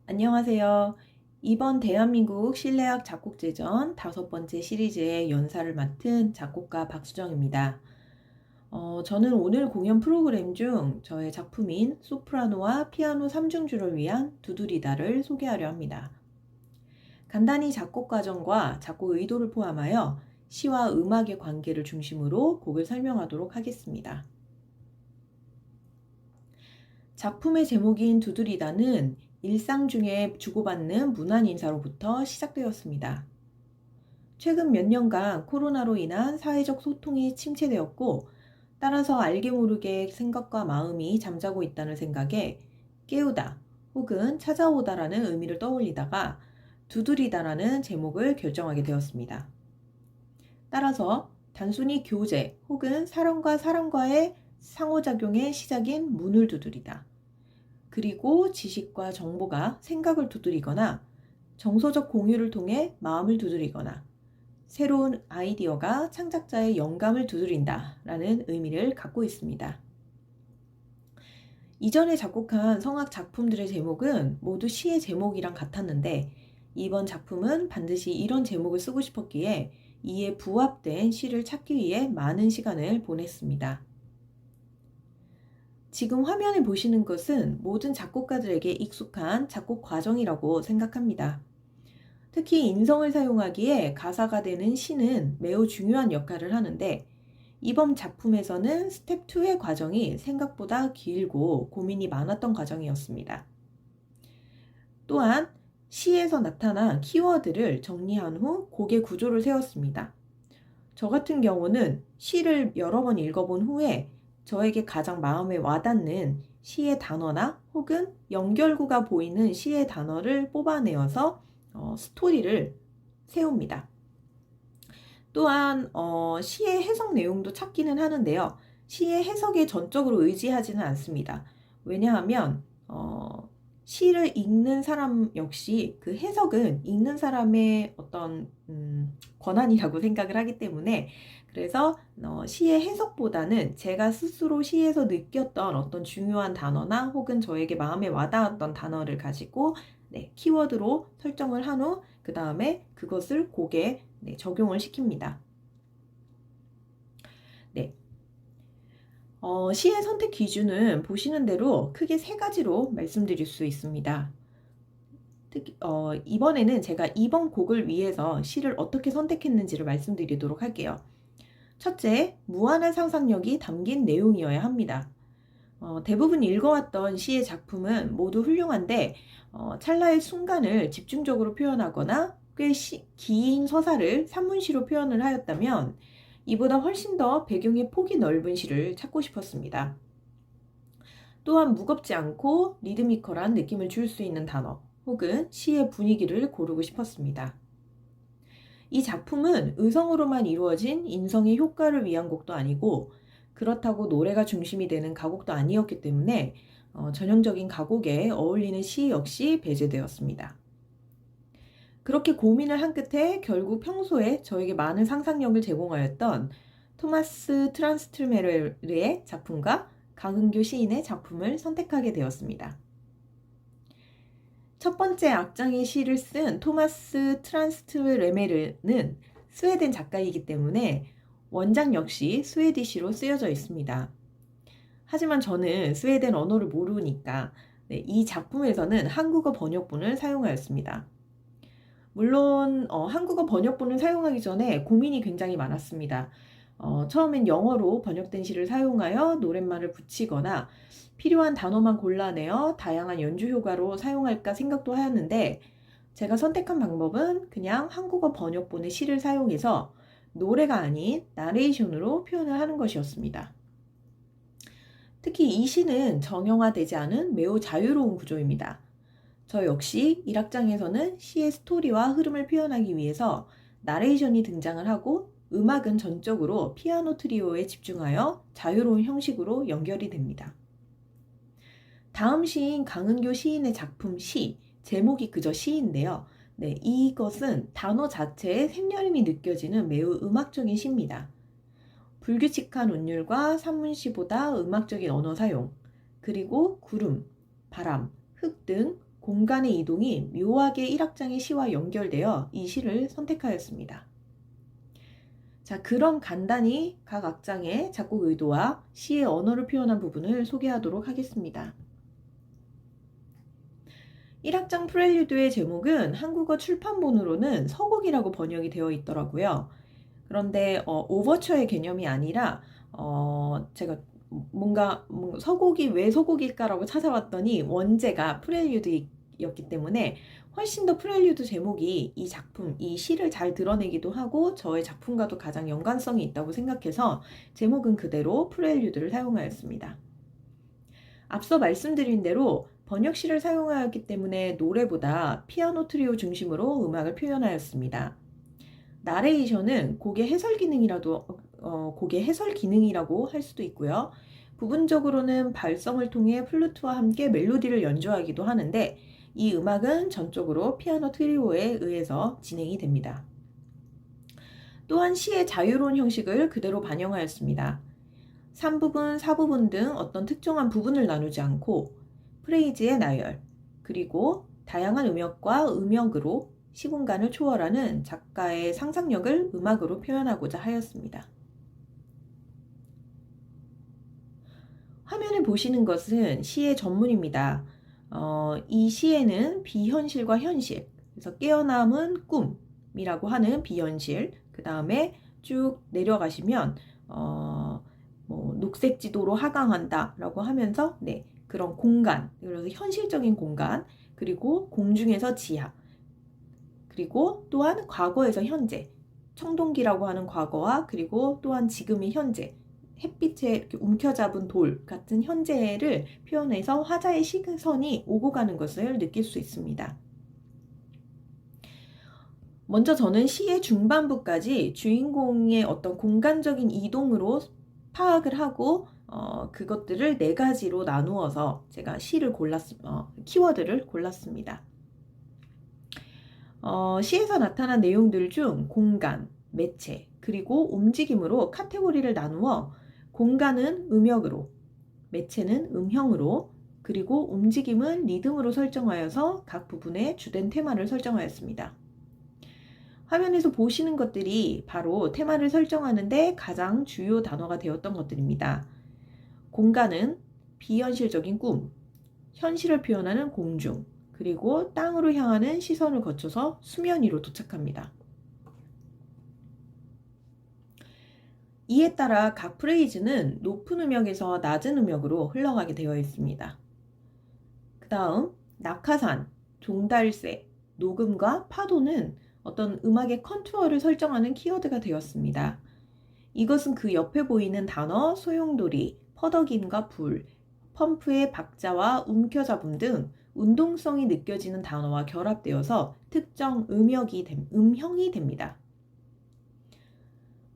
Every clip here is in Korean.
안녕하세요. 이번 대한민국 실내악 작곡제전 5번째 시리즈의 연사를 맡은 작곡가 박수정입니다. 저는 오늘 공연 프로그램 중 저의 작품인 소프라노와 피아노 3중주를 위한 두드리다를 소개하려 합니다. 간단히 작곡 과정과 작곡 의도를 포함하여 시와 음악의 관계를 중심으로 곡을 설명하도록 하겠습니다. 작품의 제목인 두드리다는 일상 중에 주고받는 문안 인사로부터 시작되었습니다. 최근 몇 년간 코로나로 인한 사회적 소통이 침체되었고, 따라서 알게 모르게 생각과 마음이 잠자고 있다는 생각에 깨우다 혹은 찾아오다라는 의미를 떠올리다가 두드리다라는 제목을 결정하게 되었습니다. 따라서 단순히 교제 혹은 사람과 사람과의 상호작용의 시작인 문을 두드리다, 그리고 지식과 정보가 생각을 두드리거나 정서적 공유를 통해 마음을 두드리거나 새로운 아이디어가 창작자의 영감을 두드린다 라는 의미를 갖고 있습니다. 이전에 작곡한 성악 작품들의 제목은 모두 시의 제목이랑 같았는데, 이번 작품은 반드시 이런 제목을 쓰고 싶었기에 이에 부합된 시를 찾기 위해 많은 시간을 보냈습니다. 지금 화면에 보시는 것은 모든 작곡가들에게 익숙한 작곡 과정이라고 생각합니다. 특히 인성을 사용하기에 가사가 되는 시는 매우 중요한 역할을 하는데, 이번 작품에서는 스텝 2의 과정이 생각보다 길고 고민이 많았던 과정이었습니다. 또한 시에서 나타난 키워드를 정리한 후 곡의 구조를 세웠습니다. 저 같은 경우는 시를 여러 번 읽어본 후에 저에게 가장 마음에 와닿는 시의 단어나 혹은 연결구가 보이는 시의 단어를 뽑아내어서 스토리를 세웁니다. 또한 시의 해석 내용도 찾기는 하는데요. 시의 해석에 전적으로 의지하지는 않습니다. 왜냐하면 시를 읽는 사람 역시 그 해석은 읽는 사람의 어떤 권한이라고 생각을 하기 때문에, 그래서 시의 해석보다는 제가 스스로 시에서 느꼈던 어떤 중요한 단어나 혹은 저에게 마음에 와닿았던 단어를 가지고 키워드로 설정을 한 후 그 다음에 그것을 곡에 적용을 시킵니다. 네. 시의 선택 기준은 보시는 대로 크게 3가지로 말씀드릴 수 있습니다. 특히 이번에는 제가 이번 곡을 위해서 시를 어떻게 선택했는지를 말씀드리도록 할게요. 첫째, 무한한 상상력이 담긴 내용이어야 합니다. 대부분 읽어왔던 시의 작품은 모두 훌륭한데 찰나의 순간을 집중적으로 표현하거나 꽤 긴 서사를 산문시로 표현을 하였다면, 이보다 훨씬 더 배경의 폭이 넓은 시를 찾고 싶었습니다. 또한 무겁지 않고 리드미컬한 느낌을 줄 수 있는 단어 혹은 시의 분위기를 고르고 싶었습니다. 이 작품은 의성으로만 이루어진 인성의 효과를 위한 곡도 아니고, 그렇다고 노래가 중심이 되는 가곡도 아니었기 때문에 전형적인 가곡에 어울리는 시 역시 배제되었습니다. 그렇게 고민을 한 끝에 결국 평소에 저에게 많은 상상력을 제공하였던 토마스 트란스트메르의 작품과 강은교 시인의 작품을 선택하게 되었습니다. 첫 번째 악장의 시를 쓴 토마스 트란스트레메르는 스웨덴 작가이기 때문에 원작 역시 스웨디시로 쓰여져 있습니다. 하지만 저는 스웨덴 언어를 모르니까 이 작품에서는 한국어 번역본을 사용하였습니다. 물론 한국어 번역본을 사용하기 전에 고민이 굉장히 많았습니다. 처음엔 영어로 번역된 시를 사용하여 노랫말을 붙이거나 필요한 단어만 골라내어 다양한 연주 효과로 사용할까 생각도 하였는데, 제가 선택한 방법은 그냥 한국어 번역본의 시를 사용해서 노래가 아닌 나레이션으로 표현을 하는 것이었습니다. 특히 이 시는 정형화되지 않은 매우 자유로운 구조입니다. 저 역시 1악장에서는 시의 스토리와 흐름을 표현하기 위해서 나레이션이 등장을 하고, 음악은 전적으로 피아노 트리오에 집중하여 자유로운 형식으로 연결이 됩니다. 다음 시인 강은교 시인의 작품 시, 제목이 그저 시인데요. 이것은 단어 자체에 생년임이 느껴지는 매우 음악적인 시입니다. 불규칙한 운율과 산문시보다 음악적인 언어 사용, 그리고 구름, 바람, 흙 등 공간의 이동이 묘하게 1악장의 시와 연결되어 이 시를 선택하였습니다. 자, 그럼 간단히 각 악장의 작곡 의도와 시의 언어를 표현한 부분을 소개하도록 하겠습니다. 1악장 프렐류드의 제목은 한국어 출판본으로는 서곡이라고 번역이 되어 있더라고요. 그런데 오버처의 개념이 아니라 제가 뭔가 서곡이 왜 서곡일까라고 찾아봤더니 원제가 프렐류드였기 때문에 훨씬 더 프렐류드 제목이 이 작품, 이 시를 잘 드러내기도 하고 저의 작품과도 가장 연관성이 있다고 생각해서 제목은 그대로 프렐류드를 사용하였습니다. 앞서 말씀드린 대로 번역시를 사용하였기 때문에 노래보다 피아노 트리오 중심으로 음악을 표현하였습니다. 나레이션은 곡의 해설 기능이라고 할 수도 있고요. 부분적으로는 발성을 통해 플루트와 함께 멜로디를 연주하기도 하는데 이 음악은 전적으로 피아노 트리오에 의해서 진행이 됩니다. 또한 시의 자유로운 형식을 그대로 반영하였습니다. 3부분, 4부분 등 어떤 특정한 부분을 나누지 않고 프레이즈의 나열, 그리고 다양한 음역과 음역으로 시공간을 초월하는 작가의 상상력을 음악으로 표현하고자 하였습니다. 화면에 보시는 것은 시의 전문입니다. 이 시에는 비현실과 현실, 그래서 깨어남은 꿈이라고 하는 비현실, 그 다음에 쭉 내려가시면 녹색 지도로 하강한다 라고 하면서 그런 공간, 그래서 현실적인 공간, 그리고 공중에서 지하, 그리고 또한 과거에서 현재, 청동기라고 하는 과거와 그리고 또한 지금의 현재, 햇빛에 이렇게 움켜잡은 돌 같은 현재를 표현해서 화자의 시선이 오고 가는 것을 느낄 수 있습니다. 먼저 저는 시의 중반부까지 주인공의 어떤 공간적인 이동으로 파악을 하고 그것들을 4가지로 나누어서 제가 키워드를 골랐습니다. 시에서 나타난 내용들 중 공간, 매체, 그리고 움직임으로 카테고리를 나누어 공간은 음역으로, 매체는 음형으로, 그리고 움직임은 리듬으로 설정하여서 각 부분의 주된 테마를 설정하였습니다. 화면에서 보시는 것들이 바로 테마를 설정하는데 가장 주요 단어가 되었던 것들입니다. 공간은 비현실적인 꿈, 현실을 표현하는 공중, 그리고 땅으로 향하는 시선을 거쳐서 수면 위로 도착합니다. 이에 따라 각 프레이즈는 높은 음역에서 낮은 음역으로 흘러가게 되어 있습니다. 그 다음 낙하산, 종달새, 녹음과 파도는 어떤 음악의 컨투어를 설정하는 키워드가 되었습니다. 이것은 그 옆에 보이는 단어, 소용돌이, 퍼덕임과 불, 펌프의 박자와 움켜잡음 등 운동성이 느껴지는 단어와 결합되어서 특정 음형이 됩니다.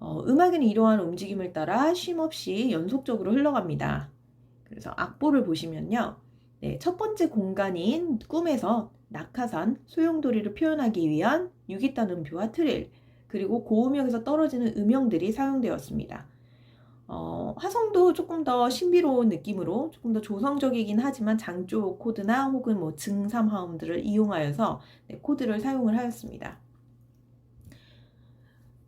음악은 이러한 움직임을 따라 쉼없이 연속적으로 흘러갑니다. 그래서 악보를 보시면요. 첫 번째 공간인 꿈에서 낙하산, 소용돌이를 표현하기 위한 유기단 음표와 트릴, 그리고 고음역에서 떨어지는 음영들이 사용되었습니다. 화성도 조금 더 신비로운 느낌으로 조금 더 조성적이긴 하지만 장조 코드나 혹은 증삼 화음들을 이용하여서 코드를 사용을 하였습니다.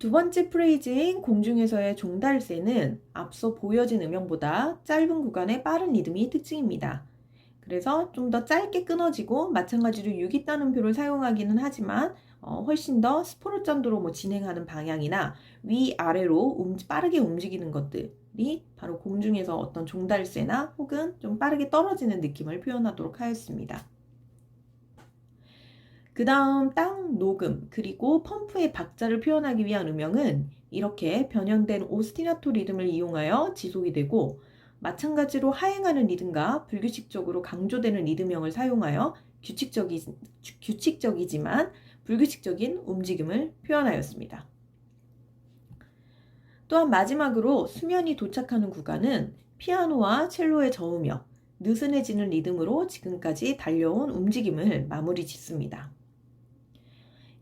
두 번째 프레이즈인 공중에서의 종달새는 앞서 보여진 음영보다 짧은 구간의 빠른 리듬이 특징입니다. 그래서 좀 더 짧게 끊어지고 마찬가지로 유기단음표를 사용하기는 하지만 훨씬 더 스포르짠도로 진행하는 방향이나 위아래로 빠르게 움직이는 것들이 바로 공중에서 어떤 종달새나 혹은 좀 빠르게 떨어지는 느낌을 표현하도록 하였습니다. 그 다음 땅, 녹음, 그리고 펌프의 박자를 표현하기 위한 음영은 이렇게 변형된 오스티나토 리듬을 이용하여 지속이 되고 마찬가지로 하행하는 리듬과 불규칙적으로 강조되는 리듬형을 사용하여 규칙적이지만 불규칙적인 움직임을 표현하였습니다. 또한 마지막으로 수면이 도착하는 구간은 피아노와 첼로의 저음역, 느슨해지는 리듬으로 지금까지 달려온 움직임을 마무리 짓습니다.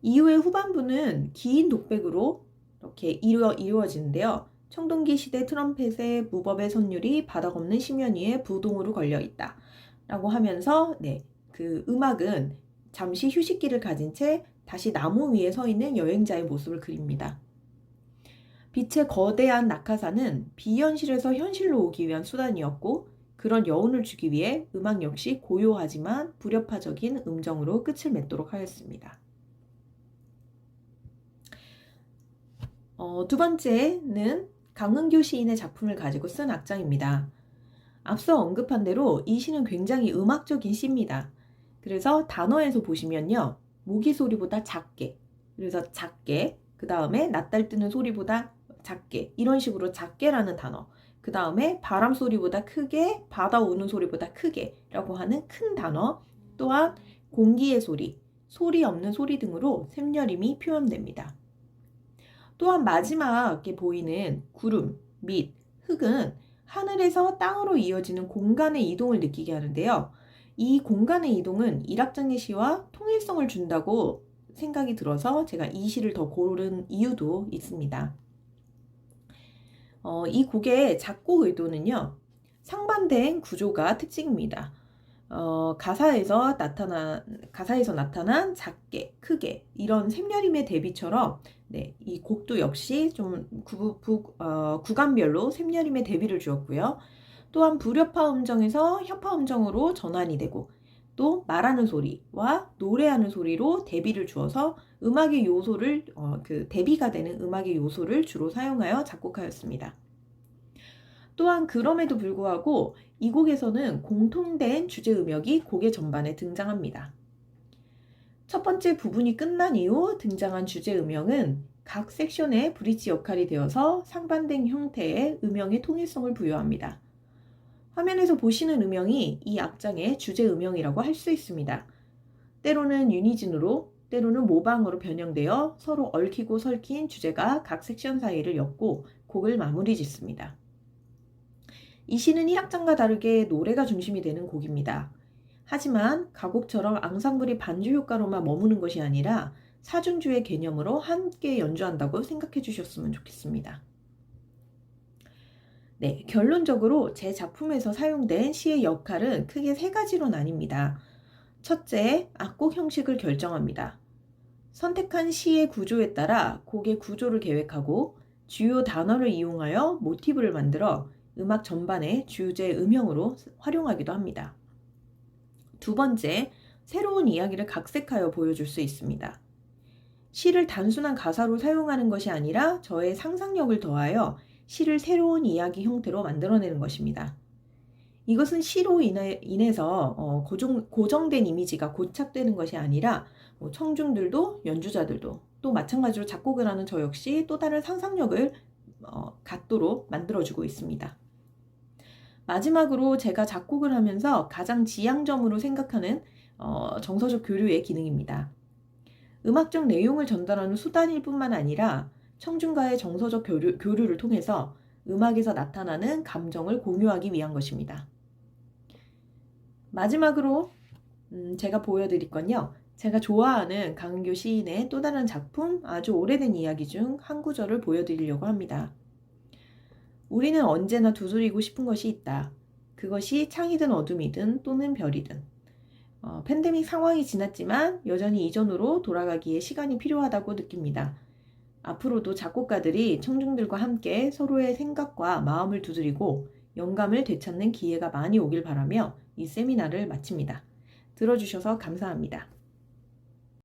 이후의 후반부는 긴 독백으로 이렇게 이루어지는데요. 청동기 시대 트럼펫의 무법의 선율이 바닥 없는 심연 위에 부동으로 걸려 있다 라고 하면서 그 음악은 잠시 휴식기를 가진 채 다시 나무 위에 서 있는 여행자의 모습을 그립니다. 빛의 거대한 낙하산은 비현실에서 현실로 오기 위한 수단이었고, 그런 여운을 주기 위해 음악 역시 고요하지만 불협화적인 음정으로 끝을 맺도록 하였습니다. 두 번째는 강은교 시인의 작품을 가지고 쓴 악장입니다. 앞서 언급한 대로 이 시는 굉장히 음악적인 시입니다. 그래서 단어에서 보시면요, 모기 소리보다 작게, 그래서 작게, 그 다음에 낮달 뜨는 소리보다 작게, 이런 식으로 작게라는 단어, 그 다음에 바람 소리보다 크게, 바다 우는 소리보다 크게 라고 하는 큰 단어, 또한 공기의 소리, 소리 없는 소리 등으로 샘여림이 표현됩니다. 또한 마지막에 보이는 구름, 및 흙은 하늘에서 땅으로 이어지는 공간의 이동을 느끼게 하는데요. 이 공간의 이동은 일악장의 시와 통일성을 준다고 생각이 들어서 제가 이 시를 더 고른 이유도 있습니다. 이 곡의 작곡 의도는요, 상반된 구조가 특징입니다. 가사에서 나타난 작게, 크게 이런 샘여림의 대비처럼, 네, 이 곡도 역시 좀 구간별로 샘여림의 대비를 주었고요. 또한 불협화 음정에서 협화 음정으로 전환이 되고, 또 말하는 소리와 노래하는 소리로 대비를 주어서 음악의 요소를 대비가 되는 음악의 요소를 주로 사용하여 작곡하였습니다. 또한 그럼에도 불구하고 이 곡에서는 공통된 주제 음역이 곡의 전반에 등장합니다. 첫 번째 부분이 끝난 이후 등장한 주제 음역은 각 섹션의 브릿지 역할이 되어서 상반된 형태의 음역의 통일성을 부여합니다. 화면에서 보시는 음역이 이 악장의 주제 음역이라고 할 수 있습니다. 때로는 유니즌으로, 때로는 모방으로 변형되어 서로 얽히고 설킨 주제가 각 섹션 사이를 엮고 곡을 마무리 짓습니다. 이 시는 1악장과 다르게 노래가 중심이 되는 곡입니다. 하지만 가곡처럼 앙상블이 반주 효과로만 머무는 것이 아니라 사중주의 개념으로 함께 연주한다고 생각해 주셨으면 좋겠습니다. 네, 결론적으로 제 작품에서 사용된 시의 역할은 크게 세 가지로 나뉩니다. 첫째, 악곡 형식을 결정합니다. 선택한 시의 구조에 따라 곡의 구조를 계획하고 주요 단어를 이용하여 모티브를 만들어 음악 전반의 주제 음형으로 활용하기도 합니다. 두 번째, 새로운 이야기를 각색하여 보여줄 수 있습니다. 시를 단순한 가사로 사용하는 것이 아니라 저의 상상력을 더하여 시를 새로운 이야기 형태로 만들어내는 것입니다. 이것은 시로 인해서 고정된 이미지가 고착되는 것이 아니라 청중들도 연주자들도 또 마찬가지로 작곡을 하는 저 역시 또 다른 상상력을 갖도록 만들어주고 있습니다. 마지막으로 제가 작곡을 하면서 가장 지향점으로 생각하는 정서적 교류의 기능입니다. 음악적 내용을 전달하는 수단일 뿐만 아니라 청중과의 정서적 교류를 통해서 음악에서 나타나는 감정을 공유하기 위한 것입니다. 마지막으로 제가 보여드릴 건요, 제가 좋아하는 강은교 시인의 또 다른 작품, 아주 오래된 이야기 중 한 구절을 보여드리려고 합니다. 우리는 언제나 두드리고 싶은 것이 있다. 그것이 창이든 어둠이든 또는 별이든. 팬데믹 상황이 지났지만 여전히 이전으로 돌아가기에 시간이 필요하다고 느낍니다. 앞으로도 작곡가들이 청중들과 함께 서로의 생각과 마음을 두드리고 영감을 되찾는 기회가 많이 오길 바라며 이 세미나를 마칩니다. 들어주셔서 감사합니다.